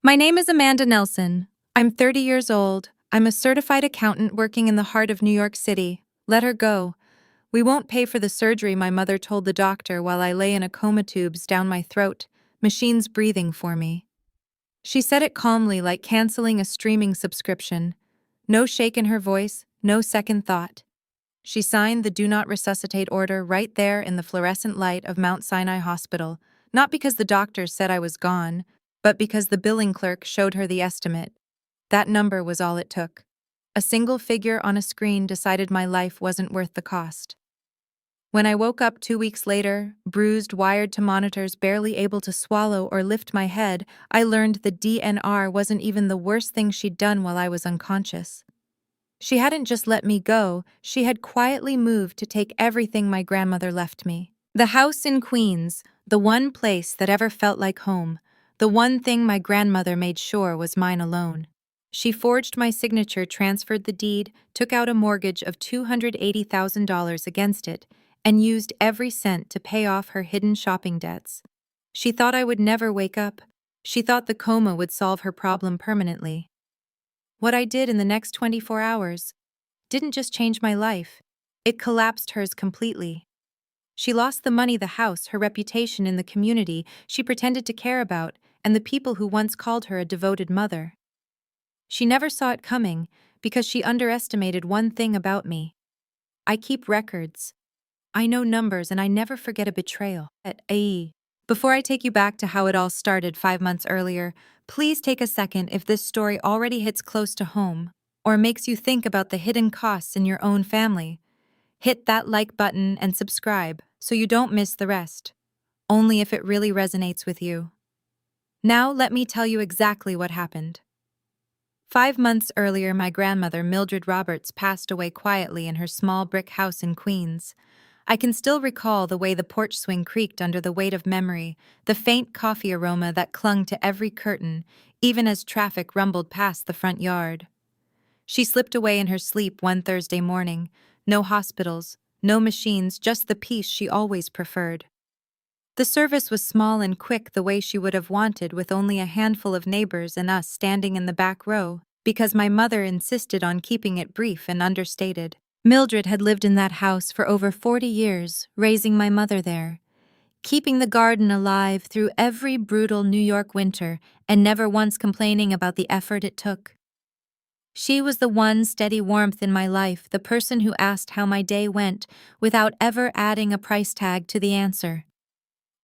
My name is Amanda Nelson. I'm 30 years old. I'm a certified accountant working in the heart of New York City. Let her go. We won't pay for the surgery, my mother told the doctor while I lay in a coma tubes down my throat, machines breathing for me. She said it calmly, like canceling a streaming subscription. No shake in her voice, no second thought. She signed the Do Not Resuscitate order right there in the fluorescent light of Mount Sinai Hospital, not because the doctors said I was gone, but because the billing clerk showed her the estimate. That number was all it took. A single figure on a screen decided my life wasn't worth the cost. When I woke up 2 weeks later, bruised, wired to monitors, barely able to swallow or lift my head, I learned the DNR wasn't even the worst thing she'd done while I was unconscious. She hadn't just let me go, she had quietly moved to take everything my grandmother left me. The house in Queens, the one place that ever felt like home, the one thing my grandmother made sure was mine alone. She forged my signature, transferred the deed, took out a mortgage of $280,000 against it, and used every cent to pay off her hidden shopping debts. She thought I would never wake up. She thought the coma would solve her problem permanently. What I did in the next 24 hours didn't just change my life, it collapsed hers completely. She lost the money, the house, her reputation in the community she pretended to care about, and the people who once called her a devoted mother. She never saw it coming because she underestimated one thing about me. I keep records. I know numbers, and I never forget a betrayal. Before I take you back to how it all started 5 months earlier, please take a second if this story already hits close to home or makes you think about the hidden costs in your own family. Hit that like button and subscribe so you don't miss the rest, only if it really resonates with you. Now let me tell you exactly what happened. 5 months earlier, my grandmother, Mildred Roberts, passed away quietly in her small brick house in Queens. I can still recall the way the porch swing creaked under the weight of memory, the faint coffee aroma that clung to every curtain, even as traffic rumbled past the front yard. She slipped away in her sleep one Thursday morning. No hospitals, no machines, just the peace she always preferred. The service was small and quick, the way she would have wanted, with only a handful of neighbors and us standing in the back row, because my mother insisted on keeping it brief and understated. Mildred had lived in that house for over 40 years, raising my mother there, keeping the garden alive through every brutal New York winter, and never once complaining about the effort it took. She was the one steady warmth in my life, the person who asked how my day went without ever adding a price tag to the answer.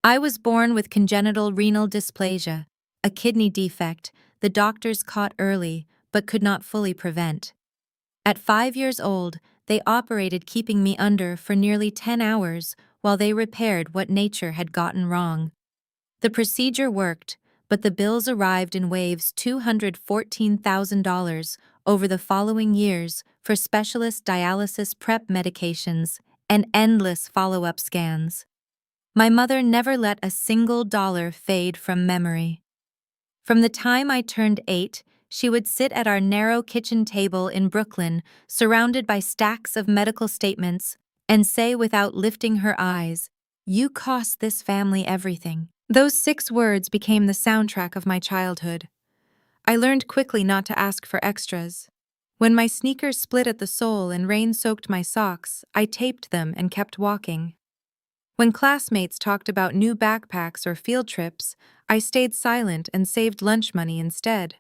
I was born with congenital renal dysplasia, a kidney defect the doctors caught early but could not fully prevent. At 5 years old, they operated, keeping me under for nearly 10 hours while they repaired what nature had gotten wrong. The procedure worked, but the bills arrived in waves: $214,000 over the following years for specialist dialysis prep medications and endless follow-up scans. My mother never let a single dollar fade from memory. From the time I turned 8, she would sit at our narrow kitchen table in Brooklyn, surrounded by stacks of medical statements, and say without lifting her eyes, "You cost this family everything." Those 6 words became the soundtrack of my childhood. I learned quickly not to ask for extras. When my sneakers split at the sole and rain soaked my socks, I taped them and kept walking. When classmates talked about new backpacks or field trips, I stayed silent and saved lunch money instead.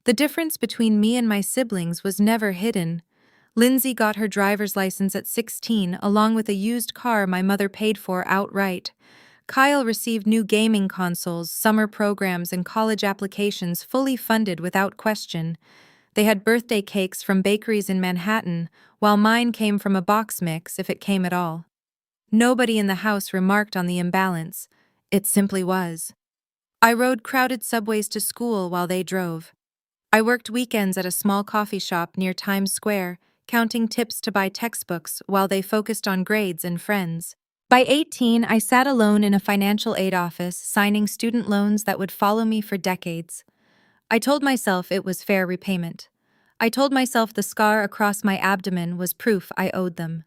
The difference between me and my siblings was never hidden. Lindsay got her driver's license at 16, along with a used car my mother paid for outright. Kyle received new gaming consoles, summer programs, and college applications fully funded without question. They had birthday cakes from bakeries in Manhattan, while mine came from a box mix, if it came at all. Nobody in the house remarked on the imbalance. It simply was. I rode crowded subways to school while they drove. I worked weekends at a small coffee shop near Times Square, counting tips to buy textbooks while they focused on grades and friends. By 18, I sat alone in a financial aid office, signing student loans that would follow me for decades. I told myself it was fair repayment. I told myself the scar across my abdomen was proof I owed them.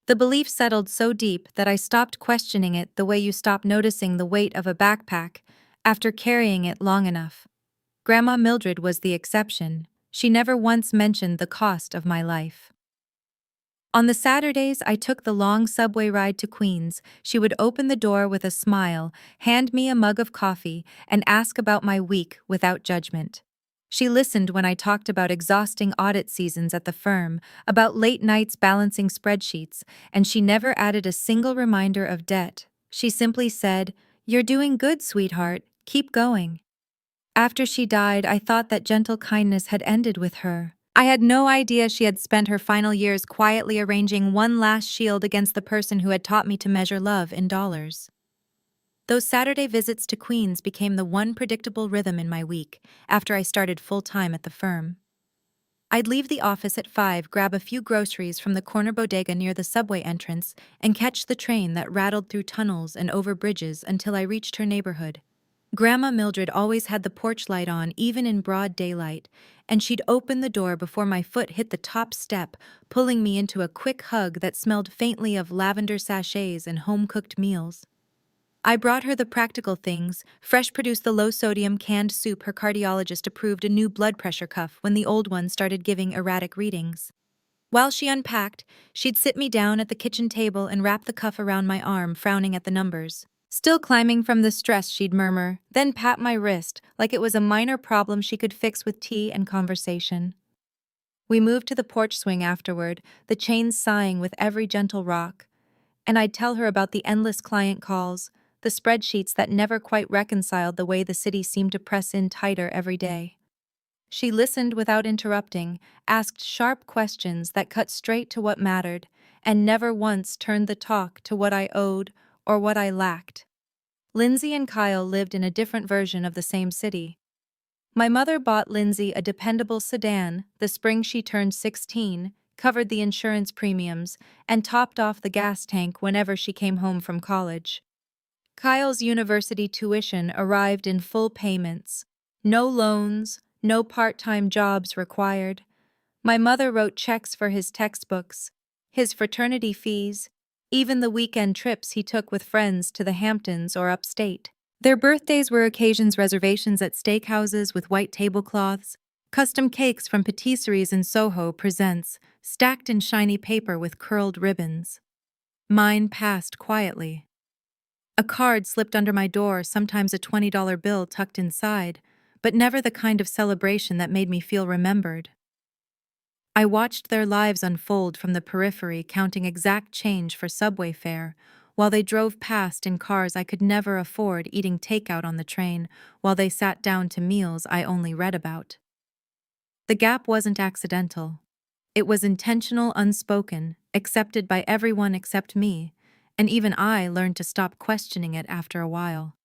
The belief settled so deep that I stopped questioning it, the way you stop noticing the weight of a backpack after carrying it long enough. Grandma Mildred was the exception. She never once mentioned the cost of my life. On the Saturdays I took the long subway ride to Queens, she would open the door with a smile, hand me a mug of coffee, and ask about my week without judgment. She listened when I talked about exhausting audit seasons at the firm, about late nights balancing spreadsheets, and she never added a single reminder of debt. She simply said, "You're doing good, sweetheart, keep going." After she died, I thought that gentle kindness had ended with her. I had no idea she had spent her final years quietly arranging one last shield against the person who had taught me to measure love in dollars. Those Saturday visits to Queens became the one predictable rhythm in my week after I started full-time at the firm. I'd leave the office at 5, grab a few groceries from the corner bodega near the subway entrance, and catch the train that rattled through tunnels and over bridges until I reached her neighborhood. Grandma Mildred always had the porch light on even in broad daylight, and she'd open the door before my foot hit the top step, pulling me into a quick hug that smelled faintly of lavender sachets and home-cooked meals. I brought her the practical things, fresh produced the low-sodium canned soup her cardiologist approved, a new blood pressure cuff when the old one started giving erratic readings. While she unpacked, she'd sit me down at the kitchen table and wrap the cuff around my arm, frowning at the numbers. Still climbing from the stress, she'd murmur, then pat my wrist like it was a minor problem she could fix with tea and conversation. We moved to the porch swing afterward, the chains sighing with every gentle rock, and I'd tell her about the endless client calls, the spreadsheets that never quite reconciled the way the city seemed to press in tighter every day. She listened without interrupting, asked sharp questions that cut straight to what mattered, and never once turned the talk to what I owed or what I lacked. Lindsay and Kyle lived in a different version of the same city. My mother bought Lindsay a dependable sedan the spring she turned 16, covered the insurance premiums, and topped off the gas tank whenever she came home from college. Kyle's university tuition arrived in full payments. No loans, no part-time jobs required. My mother wrote checks for his textbooks, his fraternity fees, even the weekend trips he took with friends to the Hamptons or upstate. Their birthdays were occasions, reservations at steakhouses with white tablecloths, custom cakes from patisseries in Soho presents, stacked in shiny paper with curled ribbons. Mine passed quietly. A card slipped under my door, sometimes a $20 bill tucked inside, but never the kind of celebration that made me feel remembered. I watched their lives unfold from the periphery, counting exact change for subway fare, while they drove past in cars I could never afford, eating takeout on the train, while they sat down to meals I only read about. The gap wasn't accidental. It was intentional, unspoken, accepted by everyone except me, and even I learned to stop questioning it after a while.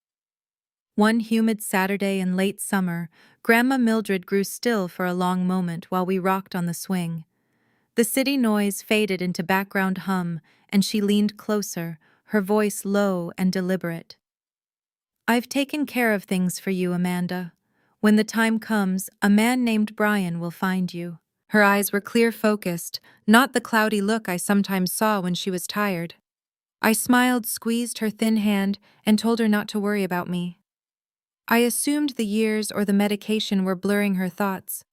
One humid Saturday in late summer, Grandma Mildred grew still for a long moment while we rocked on the swing. The city noise faded into background hum, and she leaned closer, her voice low and deliberate. "I've taken care of things for you, Amanda. When the time comes, a man named Brian will find you." Her eyes were clear-focused, not the cloudy look I sometimes saw when she was tired. I smiled, squeezed her thin hand, and told her not to worry about me. I assumed the years or the medication were blurring her thoughts.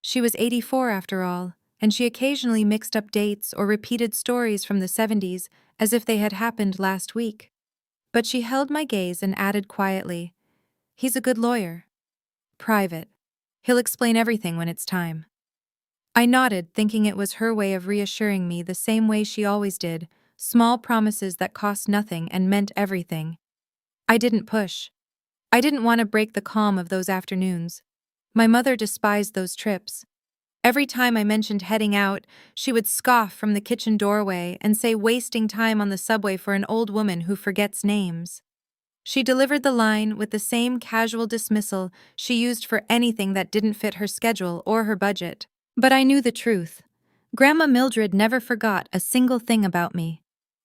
She was 84 after all, and she occasionally mixed up dates or repeated stories from the 70s as if they had happened last week. But she held my gaze and added quietly, "He's a good lawyer. Private. He'll explain everything when it's time." I nodded, thinking it was her way of reassuring me the same way she always did, small promises that cost nothing and meant everything. I didn't push. I didn't want to break the calm of those afternoons. My mother despised those trips. Every time I mentioned heading out, she would scoff from the kitchen doorway and say wasting time on the subway for an old woman who forgets names. She delivered the line with the same casual dismissal she used for anything that didn't fit her schedule or her budget. But I knew the truth. Grandma Mildred never forgot a single thing about me.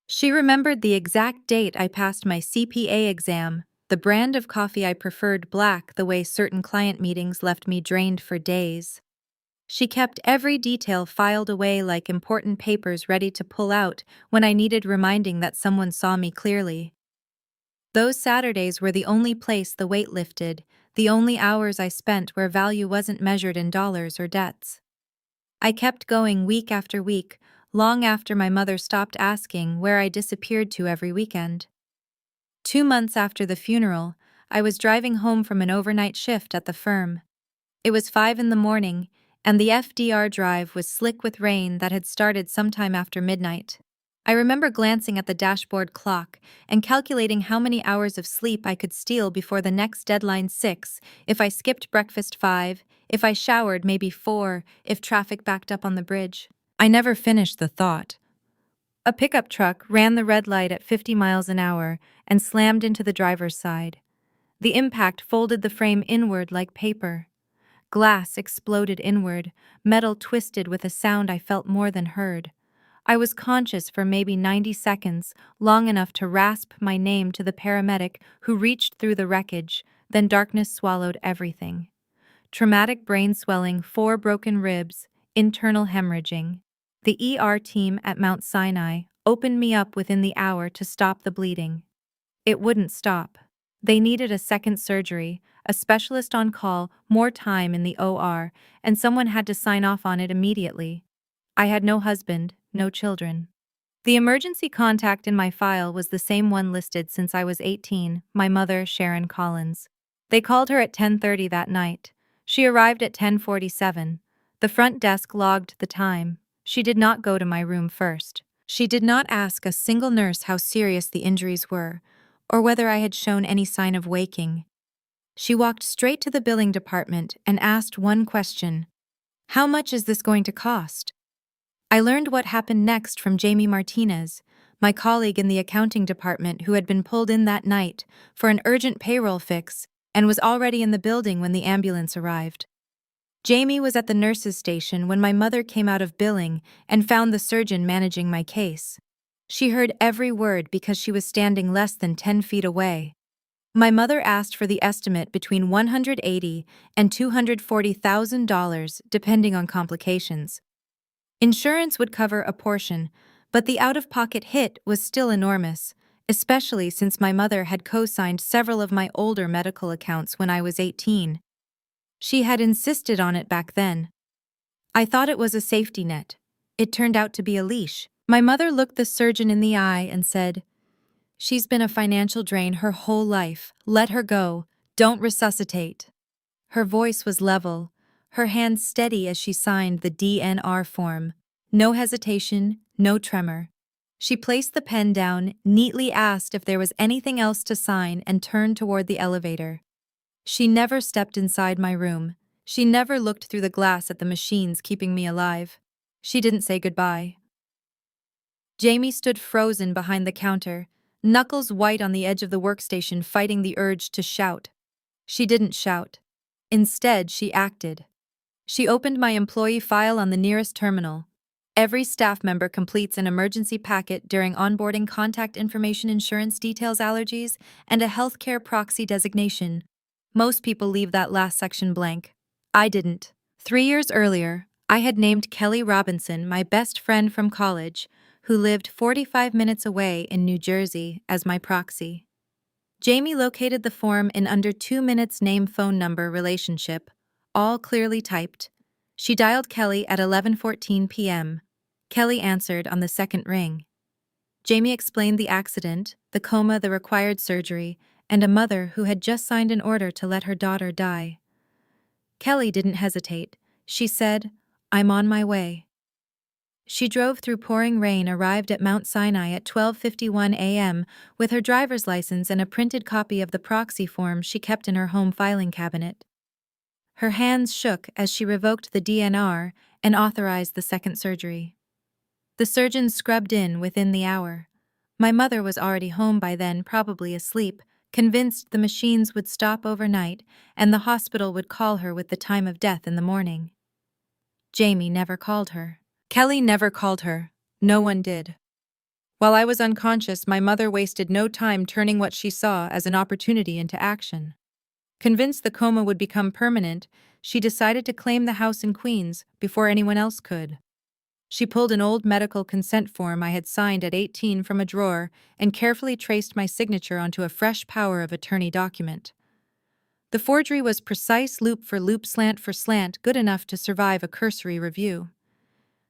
She remembered the exact date I passed my CPA exam, the brand of coffee I preferred black, the way certain client meetings left me drained for days. She kept every detail filed away like important papers ready to pull out when I needed reminding that someone saw me clearly. Those Saturdays were the only place the weight lifted, the only hours I spent where value wasn't measured in dollars or debts. I kept going week after week, long after my mother stopped asking where I disappeared to every weekend. 2 months after the funeral, I was driving home from an overnight shift at the firm. It was 5 in the morning, and the FDR drive was slick with rain that had started sometime after midnight. I remember glancing at the dashboard clock and calculating how many hours of sleep I could steal before the next deadline 6, if I skipped breakfast 5, if I showered maybe 4, if traffic backed up on the bridge. I never finished the thought. A pickup truck ran the red light at 50 miles an hour and slammed into the driver's side. The impact folded the frame inward like paper. Glass exploded inward, metal twisted with a sound I felt more than heard. I was conscious for maybe 90 seconds, long enough to rasp my name to the paramedic who reached through the wreckage, then darkness swallowed everything. Traumatic brain swelling, 4 broken ribs, internal hemorrhaging. The ER team at Mount Sinai opened me up within the hour to stop the bleeding. It wouldn't stop. They needed a second surgery, a specialist on call, more time in the OR, and someone had to sign off on it immediately. I had no husband, no children. The emergency contact in my file was the same one listed since I was 18, my mother, Sharon Collins. They called her at 10:30 that night. She arrived at 10:47. The front desk logged the time. She did not go to my room first. She did not ask a single nurse how serious the injuries were, or whether I had shown any sign of waking. She walked straight to the billing department and asked one question: "How much is this going to cost?" I learned what happened next from Jamie Martinez, my colleague in the accounting department who had been pulled in that night for an urgent payroll fix and was already in the building when the ambulance arrived. Jamie was at the nurse's station when my mother came out of billing and found the surgeon managing my case. She heard every word because she was standing less than 10 feet away. My mother asked for the estimate between $180,000 and $240,000 depending on complications. Insurance would cover a portion, but the out-of-pocket hit was still enormous, especially since my mother had co-signed several of my older medical accounts when I was 18. She had insisted on it back then. I thought it was a safety net. It turned out to be a leash. My mother looked the surgeon in the eye and said, "She's been a financial drain her whole life. Let her go. Don't resuscitate." Her voice was level, her hand steady as she signed the DNR form. No hesitation, no tremor. She placed the pen down, neatly asked if there was anything else to sign, and turned toward the elevator. She never stepped inside my room. She never looked through the glass at the machines keeping me alive. She didn't say goodbye. Jamie stood frozen behind the counter, knuckles white on the edge of the workstation, fighting the urge to shout. She didn't shout. Instead, she acted. She opened my employee file on the nearest terminal. Every staff member completes an emergency packet during onboarding: contact information, insurance details, allergies, and a healthcare proxy designation. Most people leave that last section blank. I didn't. 3 years earlier, I had named Kelly Robinson, my best friend from college, who lived 45 minutes away in New Jersey, as my proxy. Jamie located the form in under 2 minutes: name, phone number, relationship, all clearly typed. She dialed Kelly at 11:14 p.m. Kelly answered on the second ring. Jamie explained the accident, the coma, the required surgery, and a mother who had just signed an order to let her daughter die. Kelly didn't hesitate. She said, "I'm on my way." She drove through pouring rain, arrived at Mount Sinai at 12:51 a.m. with her driver's license and a printed copy of the proxy form she kept in her home filing cabinet. Her hands shook as she revoked the DNR and authorized the second surgery. The surgeon scrubbed in within the hour. My mother was already home by then, probably asleep, convinced the machines would stop overnight and the hospital would call her with the time of death in the morning. Jamie never called her. Kelly never called her. No one did. While I was unconscious, my mother wasted no time turning what she saw as an opportunity into action. Convinced the coma would become permanent, she decided to claim the house in Queens before anyone else could. She pulled an old medical consent form I had signed at 18 from a drawer and carefully traced my signature onto a fresh power of attorney document. The forgery was precise, loop for loop, slant for slant, good enough to survive a cursory review.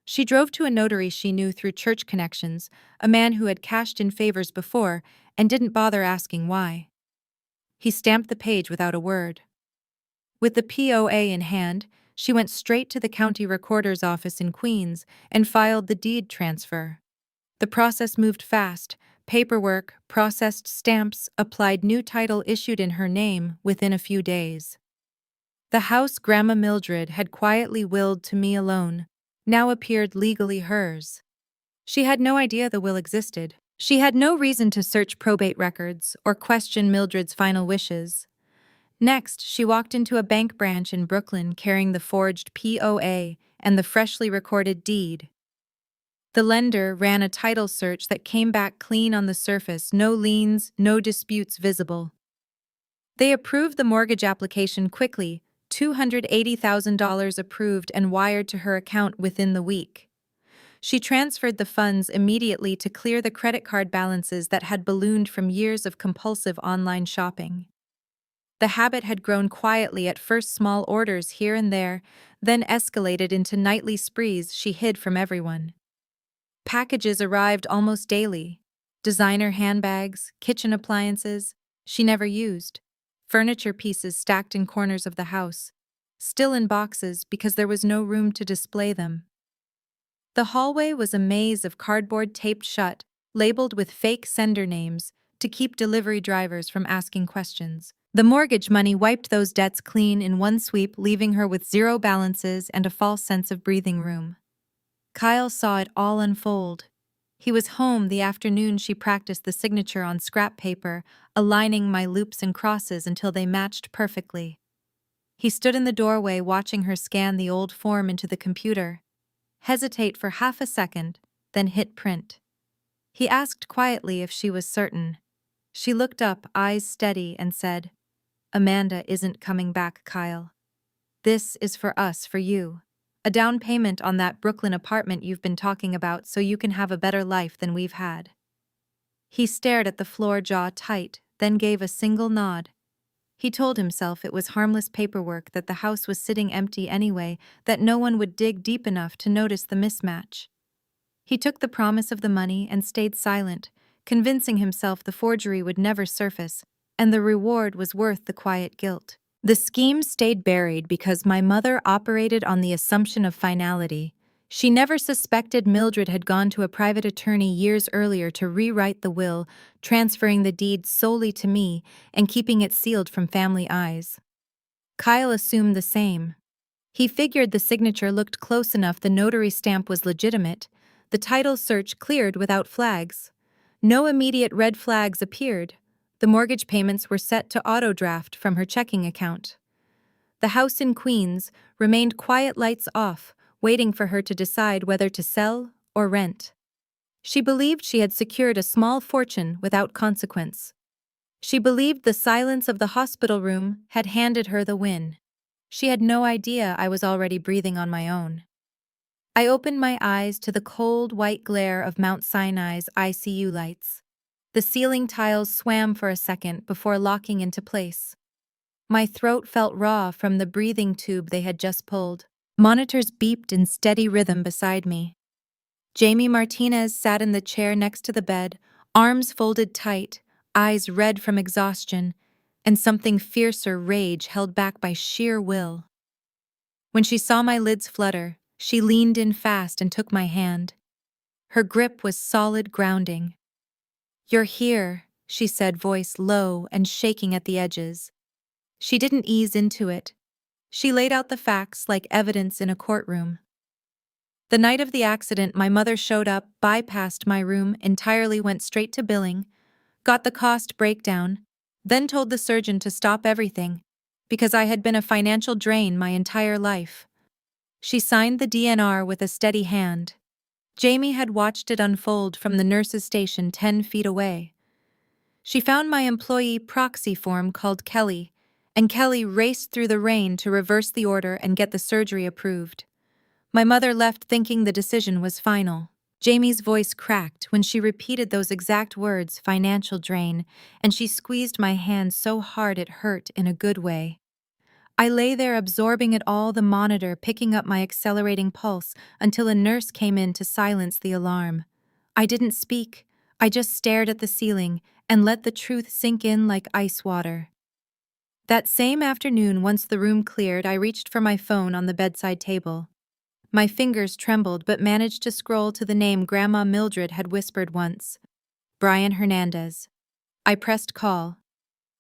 She drove to a notary she knew through church connections, a man who had cashed in favors before and didn't bother asking why. He stamped the page without a word. With the POA in hand, she went straight to the county recorder's office in Queens and filed the deed transfer. The process moved fast. Paperwork, processed stamps, applied new title issued in her name within a few days. The house Grandma Mildred had quietly willed to me alone now appeared legally hers. She had no idea the will existed. She had no reason to search probate records or question Mildred's final wishes. Next, she walked into a bank branch in Brooklyn carrying the forged POA and the freshly recorded deed. The lender ran a title search that came back clean on the surface, no liens, no disputes visible. They approved the mortgage application quickly, $280,000 approved and wired to her account within the week. She transferred the funds immediately to clear the credit card balances that had ballooned from years of compulsive online shopping. The habit had grown quietly, at first small orders here and there, then escalated into nightly sprees she hid from everyone. Packages arrived almost daily. Designer handbags, kitchen appliances she never used, furniture pieces stacked in corners of the house, still in boxes because there was no room to display them. The hallway was a maze of cardboard taped shut, labeled with fake sender names to keep delivery drivers from asking questions. The mortgage money wiped those debts clean in one sweep, leaving her with zero balances and a false sense of breathing room. Kyle saw it all unfold. He was home the afternoon she practiced the signature on scrap paper, aligning my loops and crosses until they matched perfectly. He stood in the doorway watching her scan the old form into the computer, hesitate for half a second, then hit print. He asked quietly if she was certain. She looked up, eyes steady, and said, "Amanda isn't coming back, Kyle. This is for us, for you. A down payment on that Brooklyn apartment you've been talking about so you can have a better life than we've had." He stared at the floor, jaw tight, then gave a single nod. He told himself it was harmless paperwork, that the house was sitting empty anyway, that no one would dig deep enough to notice the mismatch. He took the promise of the money and stayed silent, convincing himself the forgery would never surface, and the reward was worth the quiet guilt. The scheme stayed buried because my mother operated on the assumption of finality. She never suspected Mildred had gone to a private attorney years earlier to rewrite the will, transferring the deed solely to me and keeping it sealed from family eyes. Kyle assumed the same. He figured the signature looked close enough, the notary stamp was legitimate, the title search cleared without flags. No immediate red flags appeared. The mortgage payments were set to auto-draft from her checking account. The house in Queens remained quiet, lights off, waiting for her to decide whether to sell or rent. She believed she had secured a small fortune without consequence. She believed the silence of the hospital room had handed her the win. She had no idea I was already breathing on my own. I opened my eyes to the cold, white glare of Mount Sinai's ICU lights. The ceiling tiles swam for a second before locking into place. My throat felt raw from the breathing tube they had just pulled. Monitors beeped in steady rhythm beside me. Jamie Martinez sat in the chair next to the bed, arms folded tight, eyes red from exhaustion, and something fiercer, rage held back by sheer will. When she saw my lids flutter, she leaned in fast and took my hand. Her grip was solid, grounding. "You're here," she said, voice low and shaking at the edges. She didn't ease into it. She laid out the facts like evidence in a courtroom. The night of the accident, my mother showed up, bypassed my room entirely, went straight to billing, got the cost breakdown, then told the surgeon to stop everything, because I had been a financial drain my entire life. She signed the DNR with a steady hand. Jamie had watched it unfold from the nurse's station 10 feet away. She found my employee proxy form, called Kelly, and Kelly raced through the rain to reverse the order and get the surgery approved. My mother left thinking the decision was final. Jamie's voice cracked when she repeated those exact words, financial drain, and she squeezed my hand so hard it hurt in a good way. I lay there absorbing it all, the monitor picking up my accelerating pulse until a nurse came in to silence the alarm. I didn't speak. I just stared at the ceiling and let the truth sink in like ice water. That same afternoon, once the room cleared, I reached for my phone on the bedside table. My fingers trembled but managed to scroll to the name Grandma Mildred had whispered once. Brian Hernandez. I pressed call.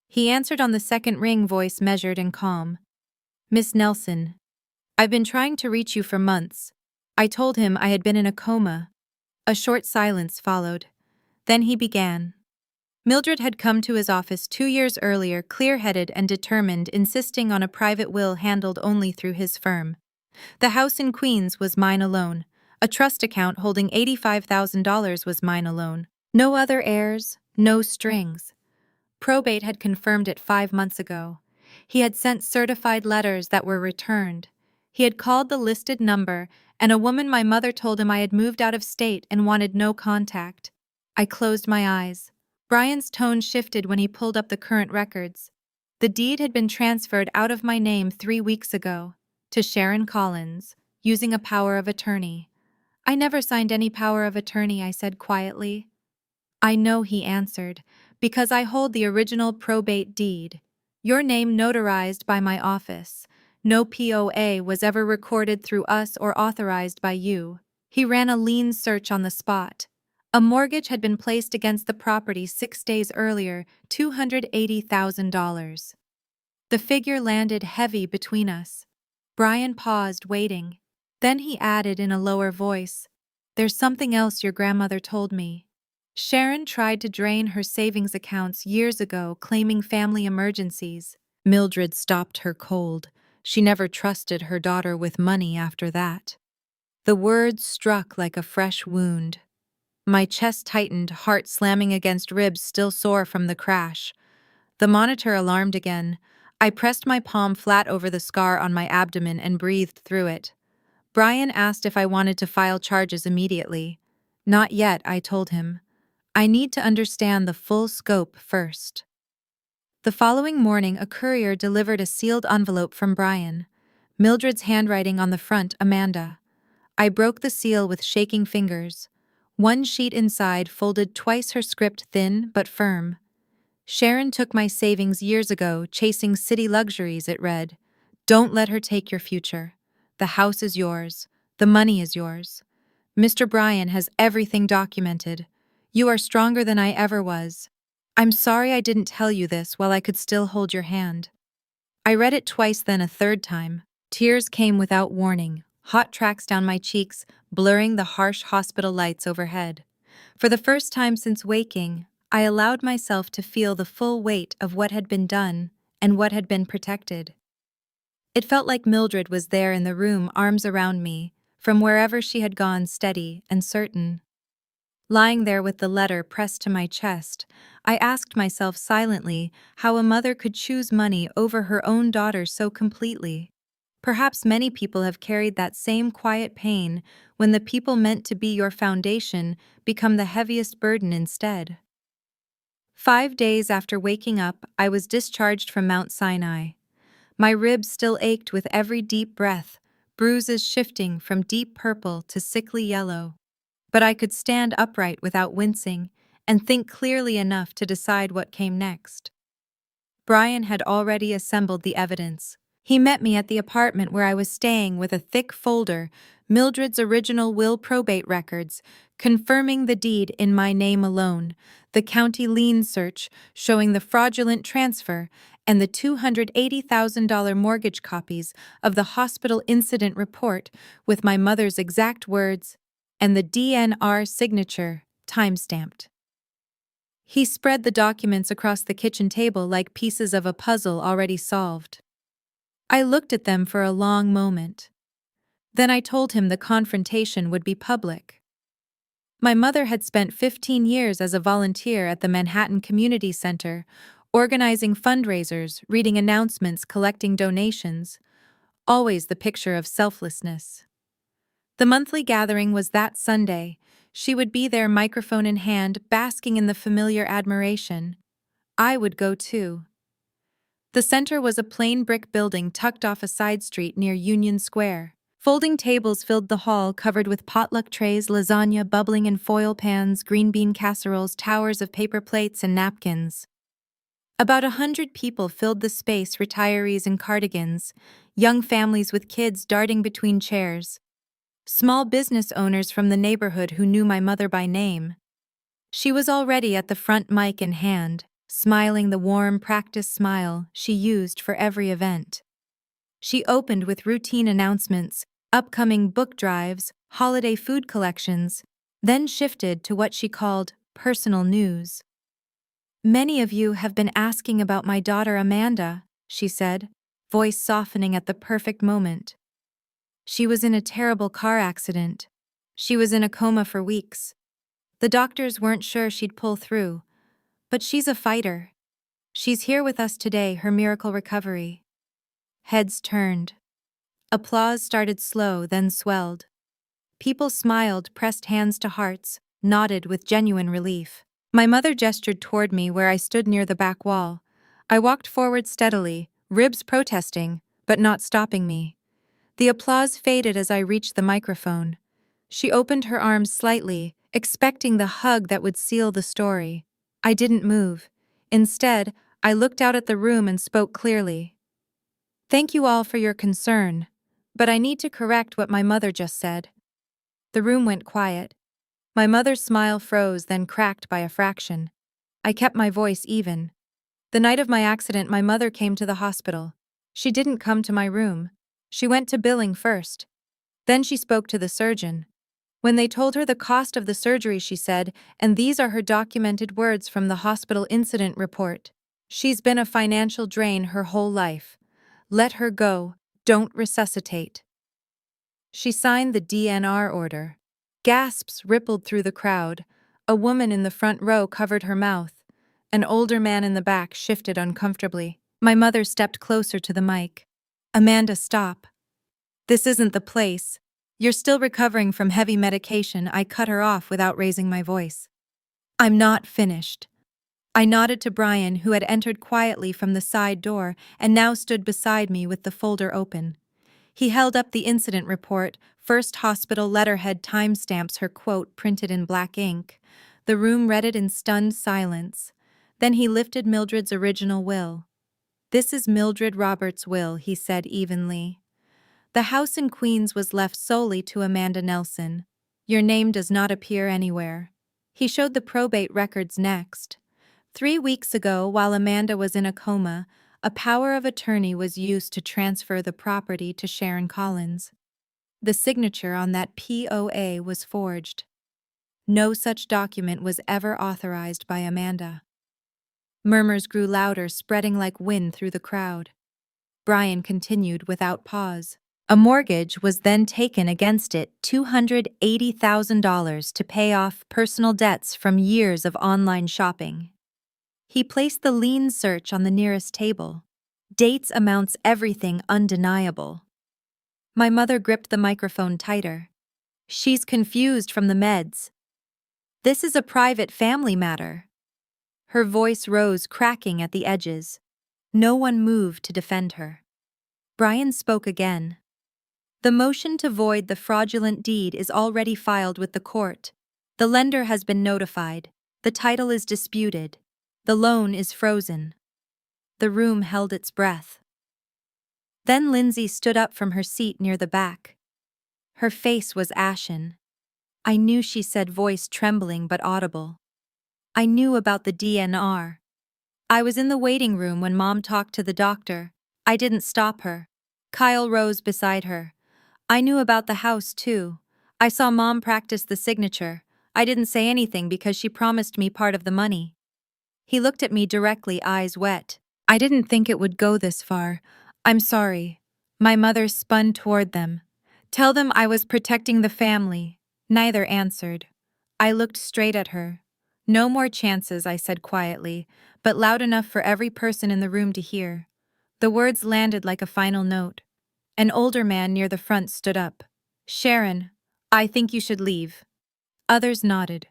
He answered on the second ring, voice measured and calm. Miss Nelson, I've been trying to reach you for months. I told him I had been in a coma. A short silence followed. Then he began. Mildred had come to his office 2 years earlier, clear-headed and determined, insisting on a private will handled only through his firm. The house in Queens was mine alone. A trust account holding $85,000 was mine alone. No other heirs, no strings. Probate had confirmed it 5 months ago. He had sent certified letters that were returned. He had called the listed number, and a woman my mother told him I had moved out of state and wanted no contact. I closed my eyes. Brian's tone shifted when he pulled up the current records. The deed had been transferred out of my name 3 weeks ago, to Sharon Collins, using a power of attorney. I never signed any power of attorney, I said quietly. I know, he answered, because I hold the original probate deed. Your name notarized by my office. No POA was ever recorded through us or authorized by you. He ran a lien search on the spot. A mortgage had been placed against the property 6 days earlier, $280,000. The figure landed heavy between us. Brian paused, waiting. Then he added in a lower voice, "There's something else your grandmother told me. Sharon tried to drain her savings accounts years ago, claiming family emergencies. Mildred stopped her cold. She never trusted her daughter with money after that." The words struck like a fresh wound. My chest tightened, heart slamming against ribs still sore from the crash. The monitor alarmed again. I pressed my palm flat over the scar on my abdomen and breathed through it. Brian asked if I wanted to file charges immediately. Not yet, I told him. I need to understand the full scope first. The following morning, a courier delivered a sealed envelope from Brian. Mildred's handwriting on the front, Amanda. I broke the seal with shaking fingers. One sheet inside folded twice her script, thin but firm. Sharon took my savings years ago, chasing city luxuries, it read. Don't let her take your future. The house is yours. The money is yours. Mr. Brian has everything documented. You are stronger than I ever was. I'm sorry I didn't tell you this while I could still hold your hand. I read it twice, then a third time. Tears came without warning, hot tracks down my cheeks, blurring the harsh hospital lights overhead. For the first time since waking, I allowed myself to feel the full weight of what had been done and what had been protected. It felt like Mildred was there in the room, arms around me, from wherever she had gone, steady and certain. Lying there with the letter pressed to my chest, I asked myself silently how a mother could choose money over her own daughter so completely. Perhaps many people have carried that same quiet pain when the people meant to be your foundation become the heaviest burden instead. 5 days after waking up, I was discharged from Mount Sinai. My ribs still ached with every deep breath, bruises shifting from deep purple to sickly yellow. But I could stand upright without wincing and think clearly enough to decide what came next. Brian had already assembled the evidence. He met me at the apartment where I was staying with a thick folder, Mildred's original will probate records, confirming the deed in my name alone, the county lien search showing the fraudulent transfer, and the $280,000 mortgage copies of the hospital incident report with my mother's exact words and the DNR signature, time-stamped. He spread the documents across the kitchen table like pieces of a puzzle already solved. I looked at them for a long moment. Then I told him the confrontation would be public. My mother had spent 15 years as a volunteer at the Manhattan Community Center, organizing fundraisers, reading announcements, collecting donations, always the picture of selflessness. The monthly gathering was that Sunday, She would be there, microphone in hand, basking in the familiar admiration. I would go too. The center was a plain brick building tucked off a side street near Union Square. Folding tables filled the hall, covered with potluck trays, lasagna bubbling in foil pans, green bean casseroles, towers of paper plates, and napkins. About 100 people filled the space, retirees in cardigans, young families with kids darting between chairs, small business owners from the neighborhood who knew my mother by name. She was already at the front, mic in hand, smiling the warm, practiced smile she used for every event. She opened with routine announcements, upcoming book drives, holiday food collections, then shifted to what she called personal news. "Many of you have been asking about my daughter Amanda," she said, voice softening at the perfect moment. "She was in a terrible car accident. She was in a coma for weeks. The doctors weren't sure she'd pull through, but she's a fighter. She's here with us today, her miracle recovery." Heads turned. Applause started slow, then swelled. People smiled, pressed hands to hearts, nodded with genuine relief. My mother gestured toward me where I stood near the back wall. I walked forward steadily, ribs protesting, but not stopping me. The applause faded as I reached the microphone. She opened her arms slightly, expecting the hug that would seal the story. I didn't move. Instead, I looked out at the room and spoke clearly. "Thank you all for your concern, but I need to correct what my mother just said." The room went quiet. My mother's smile froze, then cracked by a fraction. I kept my voice even. "The night of my accident, my mother came to the hospital. She didn't come to my room. She went to billing first. Then she spoke to the surgeon. When they told her the cost of the surgery, she said, and these are her documented words from the hospital incident report, 'She's been a financial drain her whole life. Let her go, don't resuscitate.'" She signed the DNR order. Gasps rippled through the crowd. A woman in the front row covered her mouth. An older man in the back shifted uncomfortably. My mother stepped closer to the mic. "Amanda, stop. This isn't the place. You're still recovering from heavy medication." I cut her off without raising my voice. "I'm not finished." I nodded to Brian, who had entered quietly from the side door and now stood beside me with the folder open. He held up the incident report, first hospital letterhead, timestamps, her quote printed in black ink. The room read it in stunned silence. Then he lifted Mildred's original will. "This is Mildred Roberts' will," he said evenly. "The house in Queens was left solely to Amanda Nelson. Your name does not appear anywhere." He showed the probate records next. 3 weeks ago, while Amanda was in a coma, a power of attorney was used to transfer the property to Sharon Collins. The signature on that POA was forged. No such document was ever authorized by Amanda. Murmurs grew louder, spreading like wind through the crowd. Brian continued without pause. "A mortgage was then taken against it, $280,000, to pay off personal debts from years of online shopping." He placed the lien search on the nearest table. Dates, amounts, everything undeniable. My mother gripped the microphone tighter. "She's confused from the meds. This is a private family matter." Her voice rose, cracking at the edges. No one moved to defend her. Brian spoke again. "The motion to void the fraudulent deed is already filed with the court. The lender has been notified. The title is disputed. The loan is frozen." The room held its breath. Then Lindsay stood up from her seat near the back. Her face was ashen. "I knew," she said, voice trembling but audible. "I knew about the DNR. I was in the waiting room when Mom talked to the doctor. I didn't stop her." Kyle rose beside her. "I knew about the house, too. I saw Mom practice the signature. I didn't say anything because she promised me part of the money." He looked at me directly, eyes wet. "I didn't think it would go this far. I'm sorry." My mother spun toward them. "Tell them I was protecting the family." Neither answered. I looked straight at her. "No more chances," I said quietly, but loud enough for every person in the room to hear. The words landed like a final note. An older man near the front stood up. "Sharon, I think you should leave." Others nodded.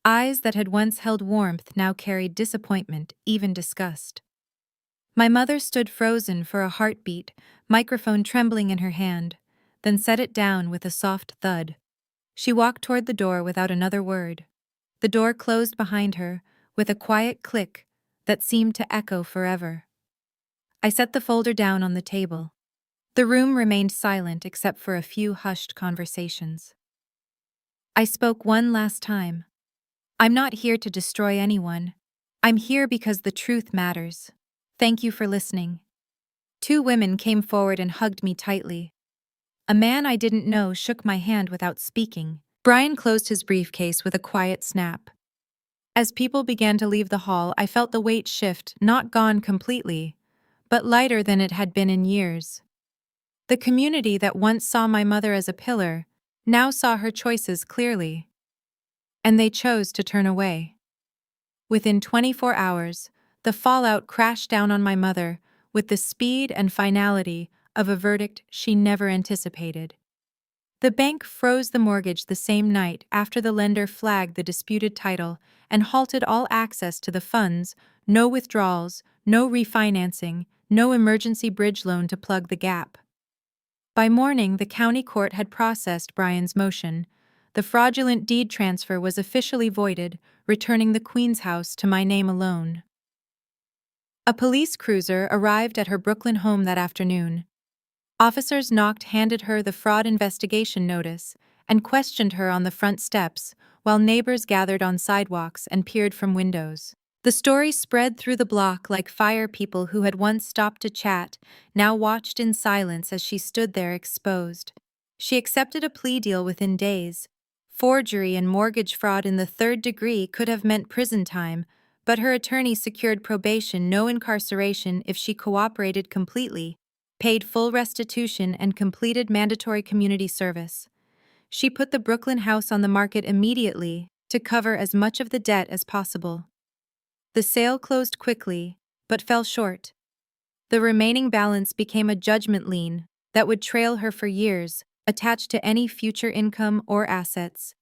Eyes that had once held warmth now carried disappointment, even disgust. My mother stood frozen for a heartbeat, microphone trembling in her hand, then set it down with a soft thud. She walked toward the door without another word. The door closed behind her, with a quiet click that seemed to echo forever. I set the folder down on the table. The room remained silent except for a few hushed conversations. I spoke one last time. I'm not here to destroy anyone. I'm here because the truth matters. Thank you for listening. Two women came forward and hugged me tightly. A man I didn't know shook my hand without speaking. Brian closed his briefcase with a quiet snap. As people began to leave the hall, I felt the weight shift, not gone completely, but lighter than it had been in years. The community that once saw my mother as a pillar now saw her choices clearly. And they chose to turn away. Within 24 hours, the fallout crashed down on my mother with the speed and finality of a verdict she never anticipated. The bank froze the mortgage the same night after the lender flagged the disputed title and halted all access to the funds, no withdrawals, no refinancing, no emergency bridge loan to plug the gap. By morning, the county court had processed Brian's motion. The fraudulent deed transfer was officially voided, returning the Queen's house to my name alone. A police cruiser arrived at her Brooklyn home that afternoon. Officers handed her the fraud investigation notice and questioned her on the front steps, while neighbors gathered on sidewalks and peered from windows. The story spread through the block like fire. People who had once stopped to chat now watched in silence as she stood there exposed. She accepted a plea deal within days. Forgery and mortgage fraud in the third degree could have meant prison time, but her attorney secured probation, no incarceration if she cooperated completely, paid full restitution, and completed mandatory community service. She put the Brooklyn house on the market immediately to cover as much of the debt as possible. The sale closed quickly, but fell short. The remaining balance became a judgment lien that would trail her for years, attached to any future income or assets.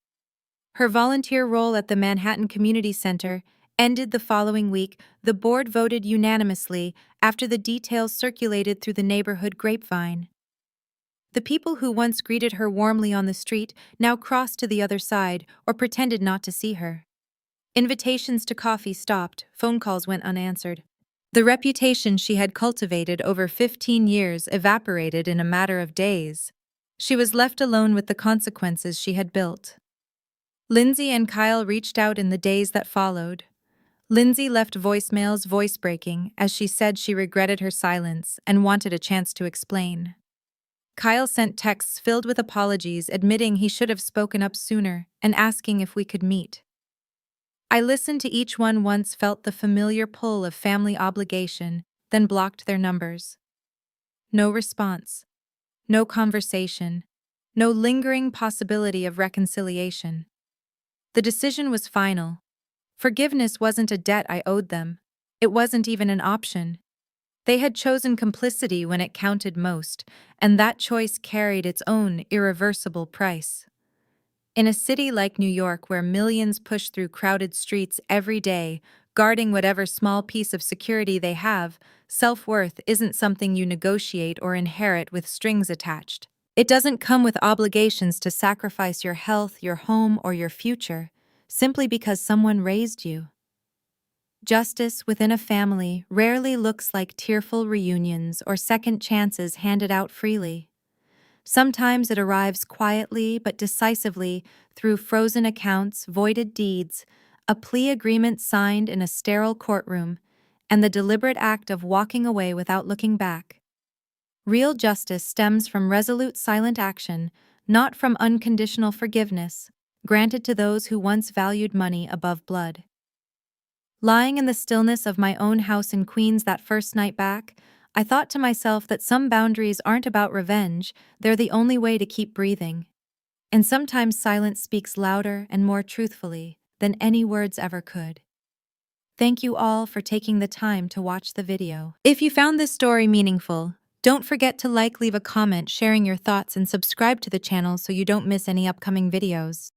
Her volunteer role at the Manhattan Community Center ended the following week. The board voted unanimously after the details circulated through the neighborhood grapevine. The people who once greeted her warmly on the street now crossed to the other side or pretended not to see her. Invitations to coffee stopped, phone calls went unanswered. The reputation she had cultivated over 15 years evaporated in a matter of days. She was left alone with the consequences she had built. Lindsay and Kyle reached out in the days that followed. Lindsay left voicemails voice-breaking as she said she regretted her silence and wanted a chance to explain. Kyle sent texts filled with apologies, admitting he should have spoken up sooner and asking if we could meet. I listened to each one, once felt the familiar pull of family obligation, then blocked their numbers. No response. No conversation. No lingering possibility of reconciliation. The decision was final. Forgiveness wasn't a debt I owed them. It wasn't even an option. They had chosen complicity when it counted most, and that choice carried its own irreversible price. In a city like New York, where millions push through crowded streets every day, guarding whatever small piece of security they have, self-worth isn't something you negotiate or inherit with strings attached. It doesn't come with obligations to sacrifice your health, your home, or your future, simply because someone raised you. Justice within a family rarely looks like tearful reunions or second chances handed out freely. Sometimes it arrives quietly but decisively through frozen accounts, voided deeds, a plea agreement signed in a sterile courtroom, and the deliberate act of walking away without looking back. Real justice stems from resolute silent action, not from unconditional forgiveness, granted to those who once valued money above blood. Lying in the stillness of my own house in Queens that first night back, I thought to myself that some boundaries aren't about revenge, they're the only way to keep breathing. And sometimes silence speaks louder and more truthfully than any words ever could. Thank you all for taking the time to watch the video. If you found this story meaningful, don't forget to leave a comment sharing your thoughts, and subscribe to the channel so you don't miss any upcoming videos.